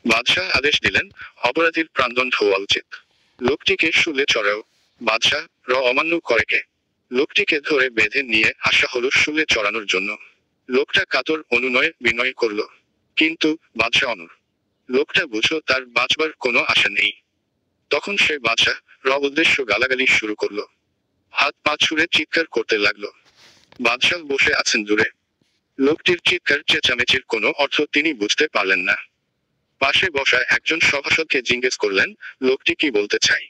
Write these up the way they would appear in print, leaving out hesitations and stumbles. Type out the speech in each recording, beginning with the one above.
বাদশাহ আদেশ দিলেন, অপরাধীর প্রাণদণ্ড হওয়া উচিত। লোকটিকে শুলে চড়াও। বাদশাহ অমান্য করে কে? লোকটিকে ধরে বেঁধে নিয়ে আসা হলো শুলে চড়ানোর জন্য। লোকটা কাতর অনুনয়ে বিনয় করল, কিন্তু বাদশাহ অনড়। লোকটা বুঝল তার বাঁচবার কোনো আশা নেই। তখন সে বাদশাহ উদ্দেশ্য গালাগালি শুরু করলো। হাত পা ছুড়ে চিৎকার করতে লাগলো। বাদশাহ বসে আছেন দূরে। লোকটির চিৎকার চেঁচামেচির কোনো অর্থ তিনি বুঝতে পারলেন না। পাশে বসা একজন সভাসদকে জিজ্ঞেস করলেন, লোকটি কি বলতে চায়?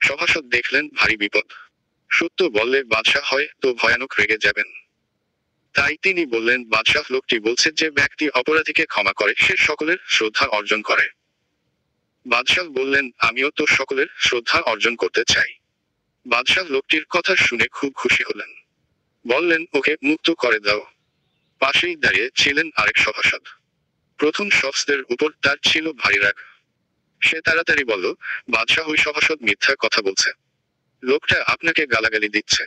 সভাসদ দেখলেন ভারী বিপদ। সত্য বললে বাদশাহ হয় তো ভয়ানক রেগে যাবেন। তাই তিনি বললেন, বাদশাহ, লোকটি বলছে যে ব্যক্তি অপরাধীকে ক্ষমা করে সে সকলের শ্রদ্ধা অর্জন করে। বাদশাহ বললেন, আমিও তো সকলের শ্রদ্ধা অর্জন করতে চাই। বাদশাহ লোকটির কথা শুনে খুব খুশি হলেন। বললেন, ওকে মুক্ত করে দাও। পাশেই দাঁড়িয়ে ছিলেন আরেক সভাসদ। প্রথম শখসদের উপর তার ছিল ভারী রাগ। সে তাড়াতাড়ি বলল, বাদশাহ, ওই সভাসদ মিথ্যা কথা বলছে। লোকটা আপনাকে গালাগালি দিচ্ছে।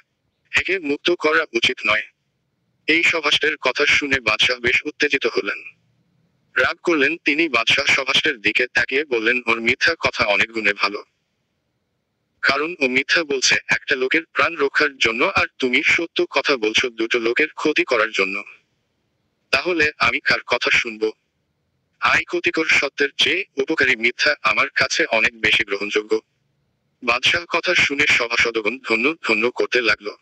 একে মুক্ত করা উচিত নয়। এই সভাসদের কথা শুনে বাদশাহ বেশ উত্তেজিত হলেন। রাগ করলেন তিনি। বাদশাহ সভাসদের দিকে তাকিয়ে বললেন, ওর মিথ্যা কথা অনেক গুণে ভালো। কারণ ও মিথ্যা বলছে একটা লোকের প্রাণ রক্ষার জন্য, আর তুমি সত্য কথা বলছো দুটো লোকের ক্ষতি করার জন্য। তাহলে আমি কার কথা শুনবো? ক্ষতিকর সত্যের চেয়ে উপকারী মিথ্যা আমার কাছে অনেক বেশি গ্রহণযোগ্য। বাদশাহ কথা শুনে সভাসদগণ ধন্য ধন্য করতে লাগলো।